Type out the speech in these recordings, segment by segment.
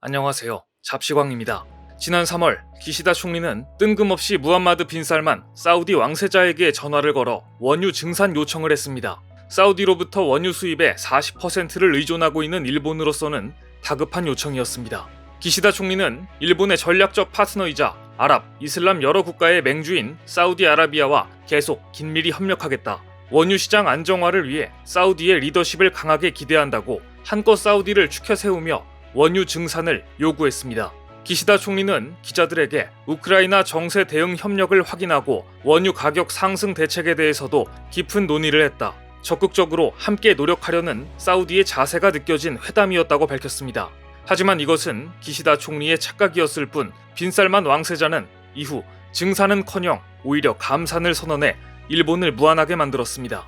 안녕하세요. 잡시광입니다. 지난 3월 기시다 총리는 뜬금없이 무함마드 빈 살만 사우디 왕세자에게 전화를 걸어 원유 증산 요청을 했습니다. 사우디로부터 원유 수입의 40%를 의존하고 있는 일본으로서는 다급한 요청이었습니다. 기시다 총리는 일본의 전략적 파트너이자 아랍, 이슬람 여러 국가의 맹주인 사우디아라비아와 계속 긴밀히 협력하겠다. 원유 시장 안정화를 위해 사우디의 리더십을 강하게 기대한다고 한껏 사우디를 추켜 세우며 원유 증산을 요구했습니다. 기시다 총리는 기자들에게 우크라이나 정세 대응 협력을 확인하고 원유 가격 상승 대책에 대해서도 깊은 논의를 했다. 적극적으로 함께 노력하려는 사우디의 자세가 느껴진 회담이었다고 밝혔습니다. 하지만 이것은 기시다 총리의 착각이었을 뿐 빈살만 왕세자는 이후 증산은커녕 오히려 감산을 선언해 일본을 무안하게 만들었습니다.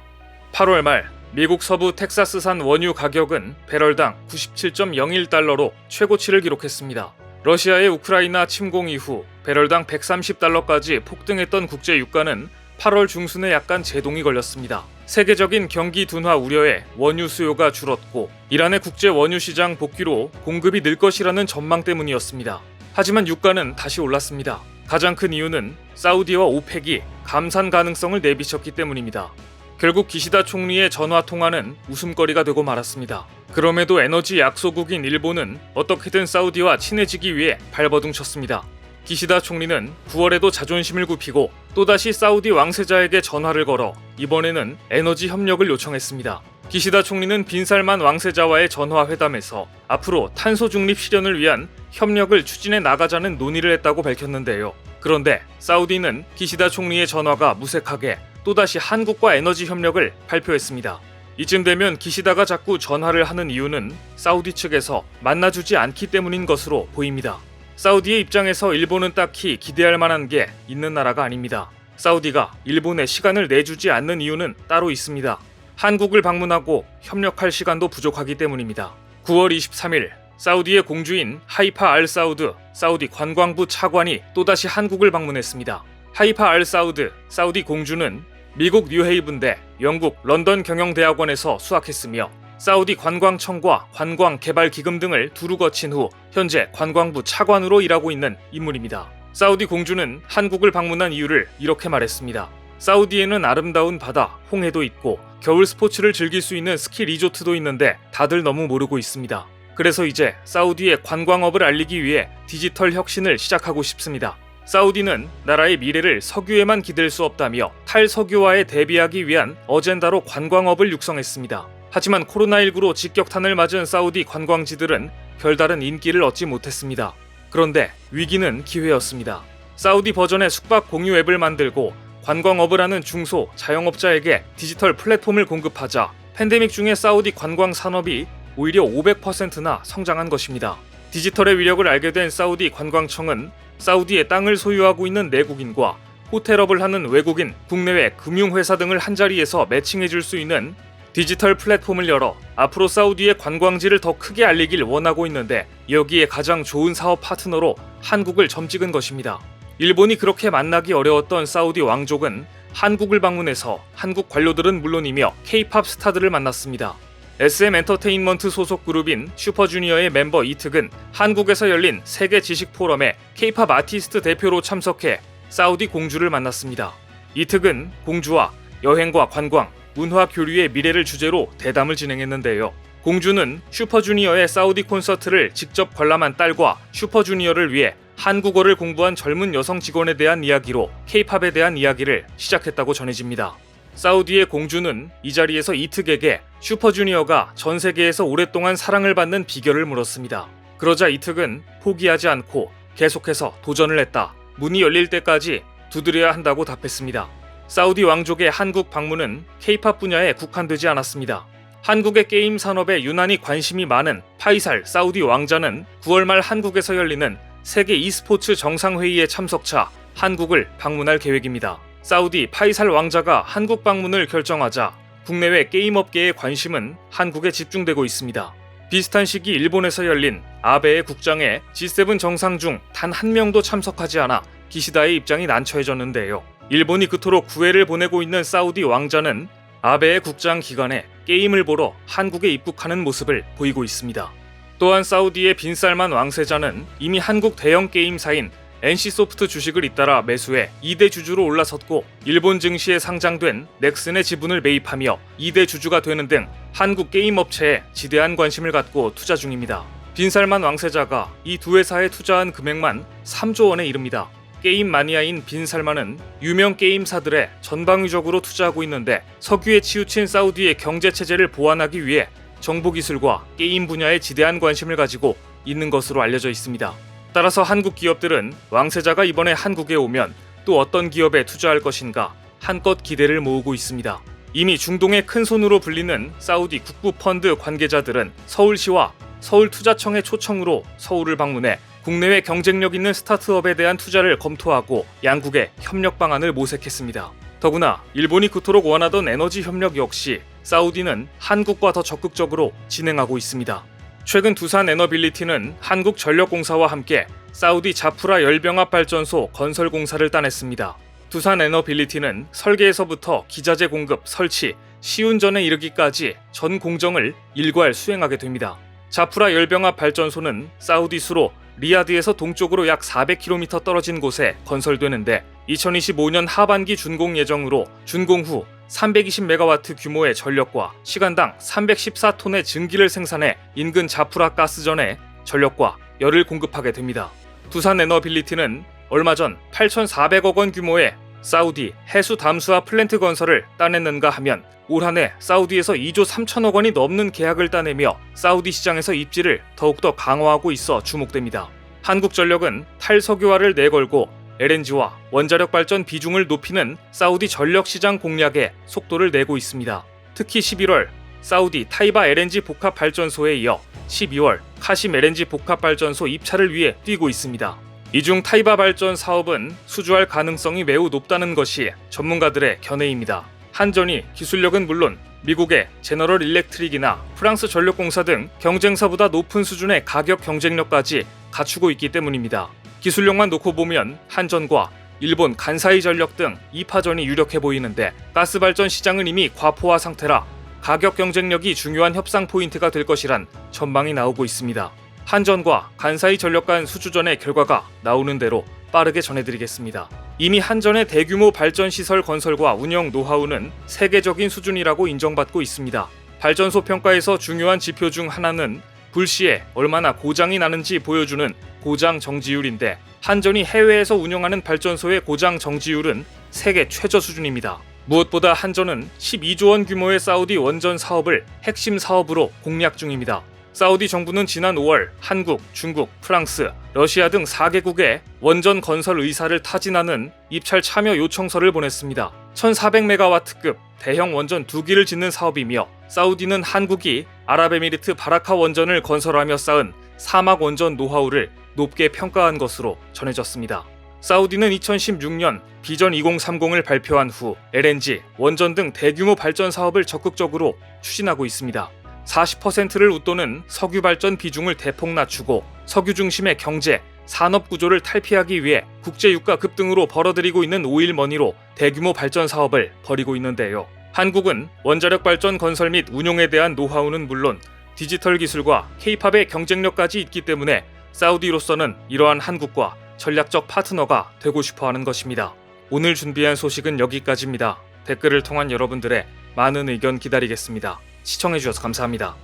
8월 말 미국 서부 텍사스산 원유 가격은 배럴당 97.01달러로 최고치를 기록했습니다. 러시아의 우크라이나 침공 이후 배럴당 130달러까지 폭등했던 국제 유가는 8월 중순에 약간 제동이 걸렸습니다. 세계적인 경기 둔화 우려에 원유 수요가 줄었고 이란의 국제 원유 시장 복귀로 공급이 늘 것이라는 전망 때문이었습니다. 하지만 유가는 다시 올랐습니다. 가장 큰 이유는 사우디와 오펙이 감산 가능성을 내비쳤기 때문입니다. 결국 기시다 총리의 전화 통화는 웃음거리가 되고 말았습니다. 그럼에도 에너지 약소국인 일본은 어떻게든 사우디와 친해지기 위해 발버둥 쳤습니다. 기시다 총리는 9월에도 자존심을 굽히고 또다시 사우디 왕세자에게 전화를 걸어 이번에는 에너지 협력을 요청했습니다. 기시다 총리는 빈살만 왕세자와의 전화 회담에서 앞으로 탄소 중립 실현을 위한 협력을 추진해 나가자는 논의를 했다고 밝혔는데요. 그런데 사우디는 기시다 총리의 전화가 무색하게 또다시 한국과 에너지 협력을 발표했습니다. 이쯤 되면 기시다가 자꾸 전화를 하는 이유는 사우디 측에서 만나주지 않기 때문인 것으로 보입니다. 사우디의 입장에서 일본은 딱히 기대할 만한 게 있는 나라가 아닙니다. 사우디가 일본에 시간을 내주지 않는 이유는 따로 있습니다. 한국을 방문하고 협력할 시간도 부족하기 때문입니다. 9월 23일 사우디의 공주인 하이파 알 사우드 사우디 관광부 차관이 또다시 한국을 방문했습니다. 하이파 알 사우드 사우디 공주는 미국 뉴헤이븐대 영국 런던 경영대학원에서 수학했으며 사우디 관광청과 관광개발기금 등을 두루 거친 후 현재 관광부 차관으로 일하고 있는 인물입니다. 사우디 공주는 한국을 방문한 이유를 이렇게 말했습니다. 사우디에는 아름다운 바다, 홍해도 있고 겨울 스포츠를 즐길 수 있는 스키 리조트도 있는데 다들 너무 모르고 있습니다. 그래서 이제 사우디의 관광업을 알리기 위해 디지털 혁신을 시작하고 싶습니다. 사우디는 나라의 미래를 석유에만 기댈 수 없다며 탈석유화에 대비하기 위한 어젠다로 관광업을 육성했습니다. 하지만 코로나19로 직격탄을 맞은 사우디 관광지들은 별다른 인기를 얻지 못했습니다. 그런데 위기는 기회였습니다. 사우디 버전의 숙박 공유 앱을 만들고 관광업을 하는 중소, 자영업자에게 디지털 플랫폼을 공급하자 팬데믹 중에 사우디 관광 산업이 오히려 500%나 성장한 것입니다. 디지털의 위력을 알게 된 사우디 관광청은 사우디에 땅을 소유하고 있는 내국인과 호텔업을 하는 외국인, 국내외 금융회사 등을 한자리에서 매칭해줄 수 있는 디지털 플랫폼을 열어 앞으로 사우디의 관광지를 더 크게 알리길 원하고 있는데 여기에 가장 좋은 사업 파트너로 한국을 점찍은 것입니다. 일본이 그렇게 만나기 어려웠던 사우디 왕족은 한국을 방문해서 한국 관료들은 물론이며 K-팝 스타들을 만났습니다. SM 엔터테인먼트 소속 그룹인 슈퍼주니어의 멤버 이특은 한국에서 열린 세계 지식 포럼에 K-팝 아티스트 대표로 참석해 사우디 공주를 만났습니다. 이특은 공주와 여행과 관광, 문화 교류의 미래를 주제로 대담을 진행했는데요. 공주는 슈퍼주니어의 사우디 콘서트를 직접 관람한 딸과 슈퍼주니어를 위해 한국어를 공부한 젊은 여성 직원에 대한 이야기로 K-팝에 대한 이야기를 시작했다고 전해집니다. 사우디의 공주는 이 자리에서 이특에게 슈퍼주니어가 전 세계에서 오랫동안 사랑을 받는 비결을 물었습니다. 그러자 이특은 포기하지 않고 계속해서 도전을 했다. 문이 열릴 때까지 두드려야 한다고 답했습니다. 사우디 왕족의 한국 방문은 K-팝 분야에 국한되지 않았습니다. 한국의 게임 산업에 유난히 관심이 많은 파이살 사우디 왕자는 9월 말 한국에서 열리는 세계 e스포츠 정상회의에 참석차 한국을 방문할 계획입니다. 사우디 파이살 왕자가 한국 방문을 결정하자 국내외 게임업계의 관심은 한국에 집중되고 있습니다. 비슷한 시기 일본에서 열린 아베의 국장에 G7 정상 중 단 한 명도 참석하지 않아 기시다의 입장이 난처해졌는데요. 일본이 그토록 구애를 보내고 있는 사우디 왕자는 아베의 국장 기간에 게임을 보러 한국에 입국하는 모습을 보이고 있습니다. 또한 사우디의 빈살만 왕세자는 이미 한국 대형 게임사인 NC소프트 주식을 잇따라 매수해 2대 주주로 올라섰고 일본 증시에 상장된 넥슨의 지분을 매입하며 2대 주주가 되는 등 한국 게임 업체에 지대한 관심을 갖고 투자 중입니다. 빈살만 왕세자가 이 두 회사에 투자한 금액만 3조 원에 이릅니다. 게임 마니아인 빈살만은 유명 게임사들에 전방위적으로 투자하고 있는데 석유에 치우친 사우디의 경제체제를 보완하기 위해 정보기술과 게임 분야에 지대한 관심을 가지고 있는 것으로 알려져 있습니다. 따라서 한국 기업들은 왕세자가 이번에 한국에 오면 또 어떤 기업에 투자할 것인가 한껏 기대를 모으고 있습니다. 이미 중동의 큰 손으로 불리는 사우디 국부펀드 관계자들은 서울시와 서울투자청의 초청으로 서울을 방문해 국내외 경쟁력 있는 스타트업에 대한 투자를 검토하고 양국의 협력 방안을 모색했습니다. 더구나 일본이 그토록 원하던 에너지 협력 역시 사우디는 한국과 더 적극적으로 진행하고 있습니다. 최근 두산 에너빌리티는 한국전력공사와 함께 사우디 자프라 열병합 발전소 건설 공사를 따냈습니다. 두산 에너빌리티는 설계에서부터 기자재 공급, 설치, 시운전에 이르기까지 전 공정을 일괄 수행하게 됩니다. 자프라 열병합 발전소는 사우디 수로 리야드에서 동쪽으로 약 400km 떨어진 곳에 건설되는데 2025년 하반기 준공 예정으로 준공 후 320메가와트 규모의 전력과 시간당 314톤의 증기를 생산해 인근 자프라 가스전에 전력과 열을 공급하게 됩니다. 두산 에너빌리티는 얼마 전 8,400억 원 규모의 사우디 해수 담수화 플랜트 건설을 따냈는가 하면 올 한 해 사우디에서 2조 3천억 원이 넘는 계약을 따내며 사우디 시장에서 입지를 더욱더 강화하고 있어 주목됩니다. 한국전력은 탈석유화를 내걸고 LNG와 원자력 발전 비중을 높이는 사우디 전력 시장 공략에 속도를 내고 있습니다. 특히 11월 사우디 타이바 LNG 복합 발전소에 이어 12월 카심 LNG 복합 발전소 입찰을 위해 뛰고 있습니다. 이 중 타이바 발전 사업은 수주할 가능성이 매우 높다는 것이 전문가들의 견해입니다. 한전이 기술력은 물론 미국의 제너럴 일렉트릭이나 프랑스 전력공사 등 경쟁사보다 높은 수준의 가격 경쟁력까지 갖추고 있기 때문입니다. 기술력만 놓고 보면 한전과 일본 간사이 전력 등 2파전이 유력해 보이는데 가스발전 시장은 이미 과포화 상태라 가격 경쟁력이 중요한 협상 포인트가 될 것이란 전망이 나오고 있습니다. 한전과 간사이 전력 간 수주전의 결과가 나오는 대로 빠르게 전해드리겠습니다. 이미 한전의 대규모 발전시설 건설과 운영 노하우는 세계적인 수준이라고 인정받고 있습니다. 발전소 평가에서 중요한 지표 중 하나는 불시에 얼마나 고장이 나는지 보여주는 고장 정지율인데 한전이 해외에서 운영하는 발전소의 고장 정지율은 세계 최저 수준입니다. 무엇보다 한전은 12조 원 규모의 사우디 원전 사업을 핵심 사업으로 공략 중입니다. 사우디 정부는 지난 5월 한국, 중국, 프랑스, 러시아 등 4개국에 원전 건설 의사를 타진하는 입찰 참여 요청서를 보냈습니다. 1400메가와트급 대형 원전 2기를 짓는 사업이며 사우디는 한국이 아랍에미리트 바라카 원전을 건설하며 쌓은 사막 원전 노하우를 높게 평가한 것으로 전해졌습니다. 사우디는 2016년 비전 2030을 발표한 후 LNG, 원전 등 대규모 발전 사업을 적극적으로 추진하고 있습니다. 40%를 웃도는 석유 발전 비중을 대폭 낮추고 석유 중심의 경제, 산업 구조를 탈피하기 위해 국제 유가 급등으로 벌어들이고 있는 오일머니로 대규모 발전 사업을 벌이고 있는데요. 한국은 원자력 발전 건설 및 운용에 대한 노하우는 물론 디지털 기술과 K-팝의 경쟁력까지 있기 때문에 사우디로서는 이러한 한국과 전략적 파트너가 되고 싶어하는 것입니다. 오늘 준비한 소식은 여기까지입니다. 댓글을 통한 여러분들의 많은 의견 기다리겠습니다. 시청해주셔서 감사합니다.